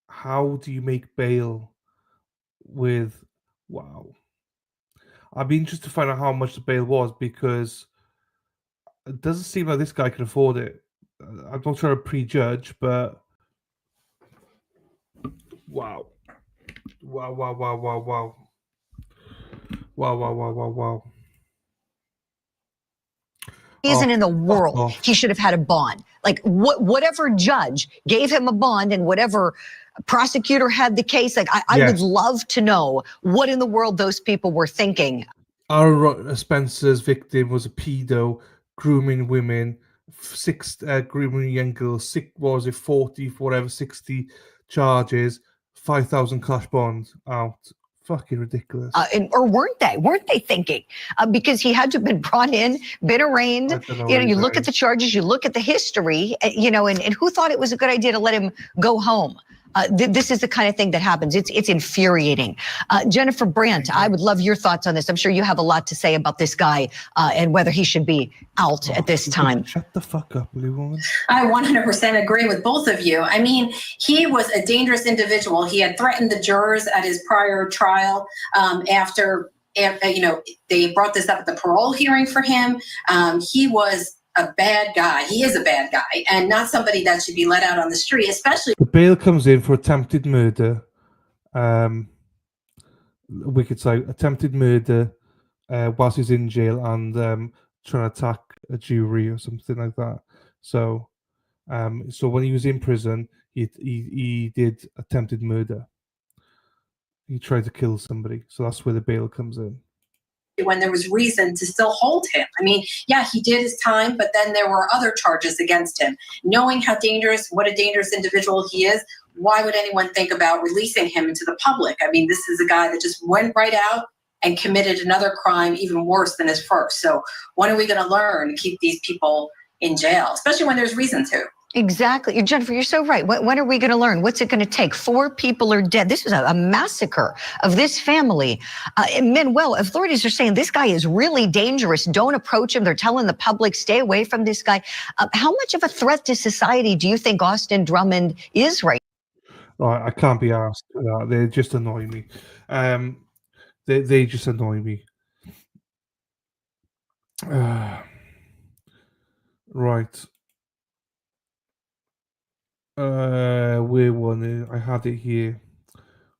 How do you make bail with... Wow. I'd be interested to find out how much the bail was, because it doesn't seem like this guy can afford it. I'm not trying to prejudge, but... Wow. Wow. Reason in the world he should have had a bond. Like, whatever judge gave him a bond and whatever prosecutor had the case, like, I would love to know what in the world those people were thinking. Aaron Spencer's victim was a pedo, grooming women, grooming young girls, 40, whatever, 60 charges, 5,000 cash bonds out. Fucking ridiculous. Or weren't they? Weren't they thinking? Because he had to have been brought in, been arraigned. You look at the charges, you look at the history, and who thought it was a good idea to let him go home? This is the kind of thing that happens. It's infuriating. Jennifer Brandt, I would love your thoughts on this. I'm sure you have a lot to say about this guy and whether he should be out at this time. Shut the fuck up, blue woman. I 100% agree with both of you. I mean, he was a dangerous individual. He had threatened the jurors at his prior trial after they brought this up at the parole hearing for him. He was a bad guy. He is a bad guy and not somebody that should be let out on the street, especially. The bail comes in for attempted murder. We could say attempted murder whilst he's in jail and trying to attack a jury or something like that. So when he was in prison, he did attempted murder. He tried to kill somebody. So that's where the bail comes in. when there was reason to still hold him. I mean, yeah, he did his time, but then there were other charges against him. Knowing what a dangerous individual he is, why would anyone think about releasing him into the public? I mean, this is a guy that just went right out and committed another crime even worse than his first. So when are we going to learn to keep these people in jail, especially when there's reason to? Exactly. Jennifer, you're so right. When are we going to learn? What's it going to take? 4 people are dead. This was a massacre of this family. Manuel, authorities are saying this guy is really dangerous. Don't approach him. They're telling the public, stay away from this guy. How much of a threat to society do you think Austin Drummond is right now? I can't be asked. They just annoy me. They just annoy me. Right. Where one? I had it here.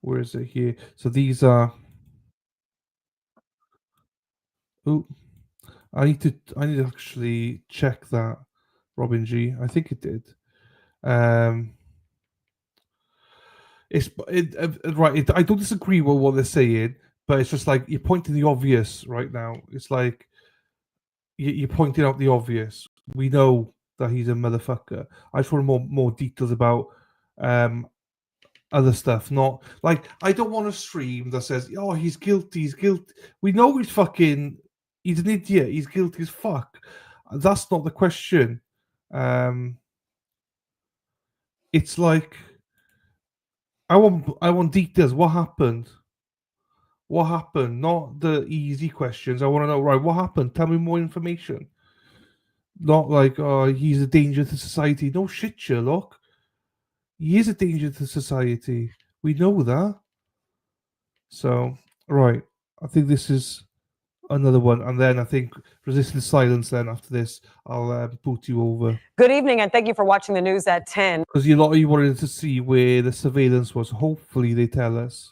Where is it here? So these are. Oh, I need to actually check that, Robin G. I think it did. Right. I don't disagree with what they're saying, but it's just like you're pointing the obvious right now. It's like you're pointing out the obvious. We know that he's a motherfucker. I just want more details about other stuff. Not like I don't want a stream that says, "Oh, he's guilty. He's guilty." We know he's an idiot. He's guilty as fuck. That's not the question. It's like I want details. What happened? What happened? Not the easy questions. I want to know, right, what happened? Tell me more information. Not like, oh, he's a danger to society. No shit, Sherlock. He is a danger to society. We know that. So, right. I think this is another one. And then I think resisting silence then after this, I'll boot you over. Good evening, and thank you for watching the news at 10. Because a lot of you wanted to see where the surveillance was. Hopefully they tell us.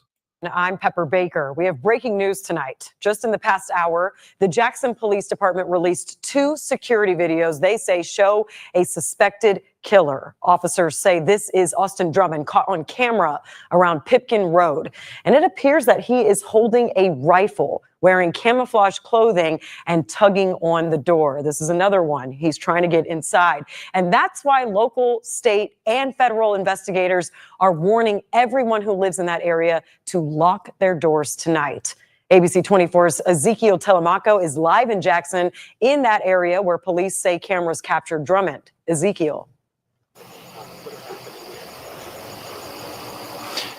I'm Pepper Baker. We have breaking news tonight. Just in the past hour, the Jackson Police Department released 2 security videos they say show a suspected killer. Officers say this is Austin Drummond caught on camera around Pipkin Road. And it appears that he is holding a rifle, wearing camouflage clothing and tugging on the door. This is another one. He's trying to get inside. And that's why local, state, and federal investigators are warning everyone who lives in that area to lock their doors tonight. ABC 24's Ezekiel Telemaco is live in Jackson in that area where police say cameras captured Drummond. Ezekiel.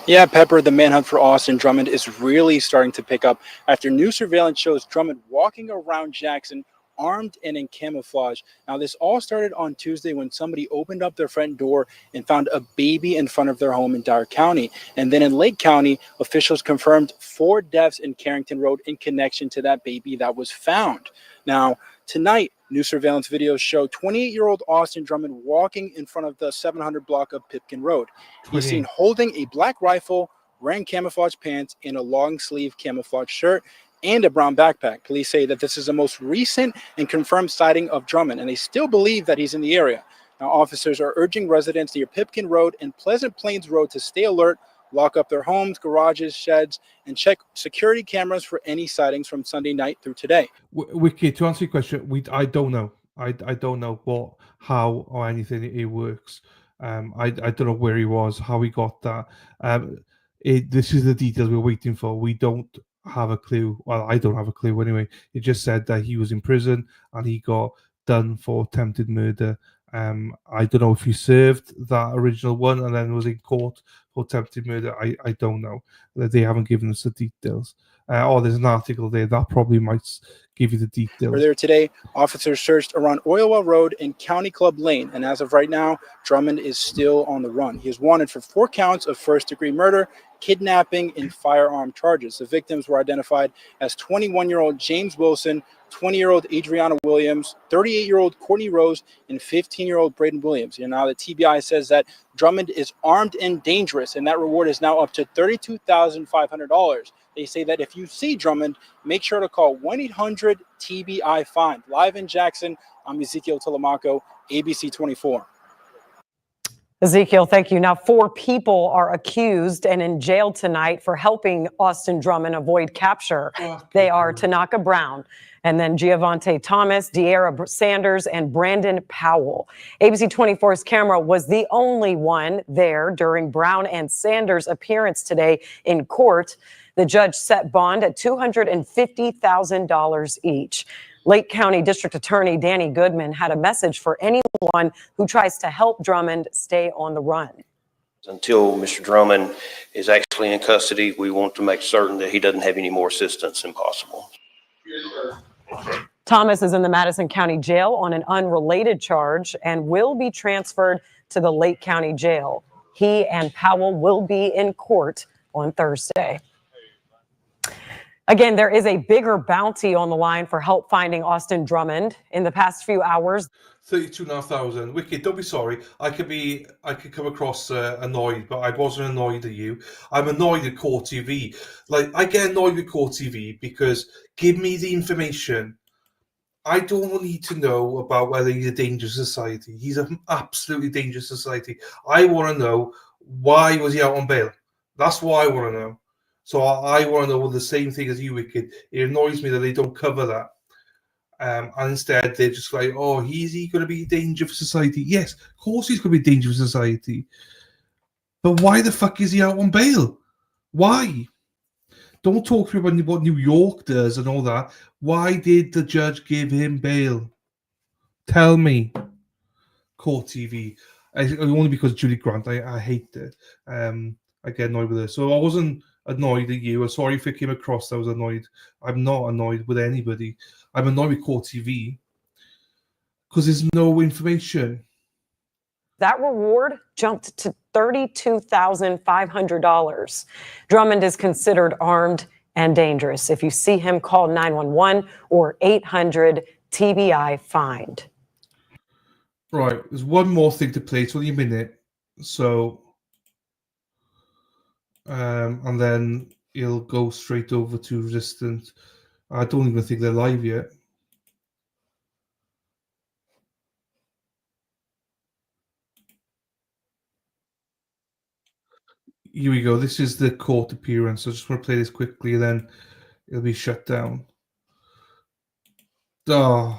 Yeah, Pepper, the manhunt for Austin Drummond is really starting to pick up after new surveillance shows Drummond walking around Jackson armed and in camouflage. Now, this all started on Tuesday when somebody opened up their front door and found a baby in front of their home in Dyer County. And then in Lake County, officials confirmed 4 deaths in Carrington Road in connection to that baby that was found. Now, tonight, new surveillance videos show 28-year-old Austin Drummond walking in front of the 700 block of Pipkin Road. He's seen holding a black rifle, wearing camouflage pants, and a long-sleeve camouflage shirt, and a brown backpack. Police say that this is the most recent and confirmed sighting of Drummond, and they still believe that he's in the area. Now, officers are urging residents near Pipkin Road and Pleasant Plains Road to stay alert, lock up their homes, garages, sheds, and check security cameras for any sightings from Sunday night through today. Wiki, to answer your question, I don't know. I don't know what, how, or anything it works. I don't know where he was, how he got that. This is the details we're waiting for. We don't have a clue. Well, I don't have a clue anyway. It just said that he was in prison and he got done for attempted murder. I don't know if he served that original one and then was in court for attempted murder. I don't know. They haven't given us the details. There's an article there that probably might give you the details. Earlier today, officers searched around Oil Well Road and County Club Lane, and as of right now, Drummond is still on the run. He is wanted for 4 counts of first-degree murder, kidnapping, and firearm charges. The victims were identified as 21-year-old James Wilson, 20-year-old Adriana Williams, 38-year-old Courtney Rose, and 15-year-old Braden Williams. And now the TBI says that Drummond is armed and dangerous, and that reward is now up to $32,500. They say that if you see Drummond, make sure to call 1-800-TBI-FIND. Live in Jackson, I'm Ezekiel Telemaco, ABC 24. Ezekiel, thank you. Now, 4 people are accused and in jail tonight for helping Austin Drummond avoid capture. They are Tanaka Brown, and then Giovante Thomas, De'Ara Sanders, and Brandon Powell. ABC 24's camera was the only one there during Brown and Sanders' appearance today in court. The judge set bond at $250,000 each. Lake County District Attorney Danny Goodman had a message for anyone who tries to help Drummond stay on the run. Until Mr. Drummond is actually in custody, we want to make certain that he doesn't have any more assistance than possible. Thomas is in the Madison County Jail on an unrelated charge and will be transferred to the Lake County Jail. He and Powell will be in court on Thursday. Again, there is a bigger bounty on the line for help finding Austin Drummond. In the past few hours, 32,500. Wicked, don't be sorry. I could come across annoyed, but I wasn't annoyed at you. I'm annoyed at Court TV. Like, I get annoyed with Court TV because give me the information. I don't need to know about whether he's a dangerous society. He's an absolutely dangerous society. I want to know, why was he out on bail? That's what I want to know. So I want to know the same thing as you, Wicked. It annoys me that they don't cover that. And instead, they're just like, oh, is he going to be a danger for society? Yes, of course he's going to be a danger for society. But why the fuck is he out on bail? Why? Don't talk to me about what New York does and all that. Why did the judge give him bail? Tell me. Court TV. Only because Julie Grant. I hate it. I get annoyed with it. So I wasn't annoyed at you. I'm sorry if it came across I was annoyed. I'm not annoyed with anybody. I'm annoyed with Court TV because there's no information. that reward jumped to $32,500. Drummond is considered armed and dangerous. If you see him, call 911 or 800 TBI find. Right, there's one more thing to play. It's only a minute. So, and then it'll go straight over to Resistant. I don't even think they're live yet. Here we go. This is the court appearance. I just want to play this quickly, and then it'll be shut down. Oh,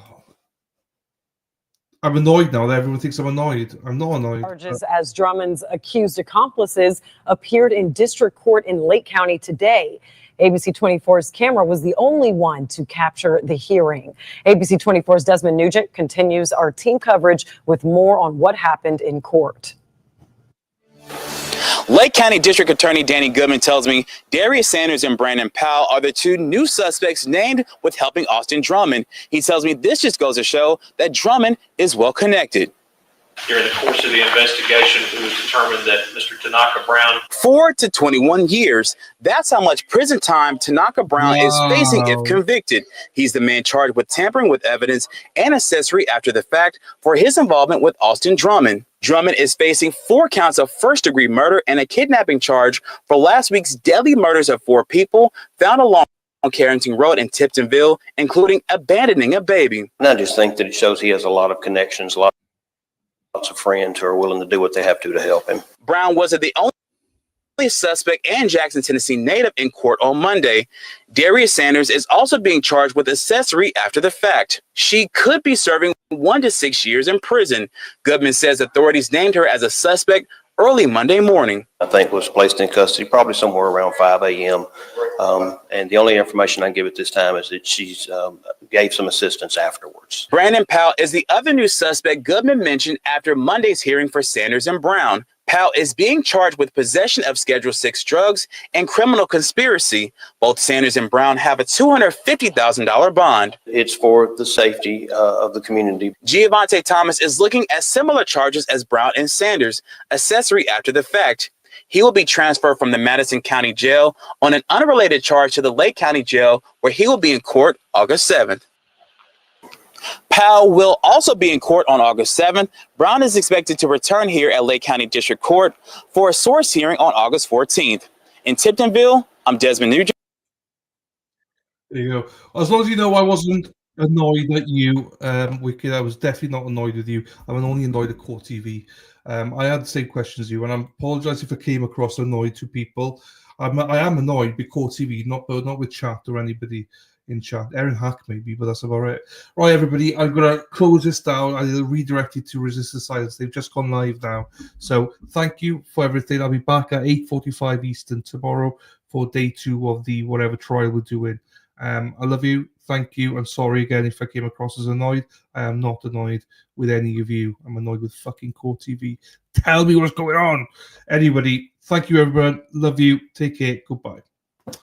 I'm annoyed now that everyone thinks I'm annoyed. I'm not annoyed. Charges as Drummond's accused accomplices appeared in district court in Lake County today. ABC 24's camera was the only one to capture the hearing. ABC 24's Desmond Nugent continues our team coverage with more on what happened in court. Lake County District Attorney Danny Goodman tells me Darius Sanders and Brandon Powell are the two new suspects named with helping Austin Drummond. He tells me this just goes to show that Drummond is well connected. During the course of the investigation, it was determined that Mr. Tanaka Brown 4 to 21 years. That's how much prison time Tanaka Brown is facing if convicted. He's the man charged with tampering with evidence and accessory after the fact for his involvement with Austin Drummond. Drummond is facing 4 counts of first-degree murder and a kidnapping charge for last week's deadly murders of 4 people found along Carrington Road in Tiptonville, including abandoning a baby. And I just think that it shows he has a lot of connections, lots of friends who are willing to do what they have to help him. Brown wasn't the only suspect and Jackson, Tennessee native in court on Monday. Darius Sanders is also being charged with accessory after the fact. She could be serving 1 to 6 years in prison. Goodman says authorities named her as a suspect early Monday morning. I think was placed in custody probably somewhere around 5 a.m. And the only information I can give at this time is that she's gave some assistance afterwards. Brandon Powell is the other new suspect Goodman mentioned after Monday's hearing for Sanders and Brown. Powell is being charged with possession of Schedule 6 drugs and criminal conspiracy. Both Sanders and Brown have a $250,000 bond. It's for the safety of the community. Giovante Thomas is looking at similar charges as Brown and Sanders, accessory after the fact. He will be transferred from the Madison County Jail on an unrelated charge to the Lake County Jail, where he will be in court August 7th. Powell will also be in court on August 7th. Brown is expected to return here at Lake County District Court for a source hearing on August 14th. In Tiptonville, I'm Desmond Nugent. There you go. As long as you know I wasn't annoyed at you, Wicked. I was definitely not annoyed with you. I'm only annoyed at Court TV. I had the same questions as you, and I apologise if I came across annoyed to people. I am annoyed with Court TV, not with chat or anybody in chat. Erin Hack maybe, but that's about it. Right, everybody, I'm gonna close this down. I'll redirect it to Resist the Silence. They've just gone live now. So thank you for everything. I'll be back at 8:45 Eastern tomorrow for day 2 of the whatever trial we're doing. I love you. Thank you. I'm sorry again if I came across as annoyed. I am not annoyed with any of you. I'm annoyed with fucking Court TV. Tell me what's going on. Anybody, thank you, everyone. Love you. Take care. Goodbye.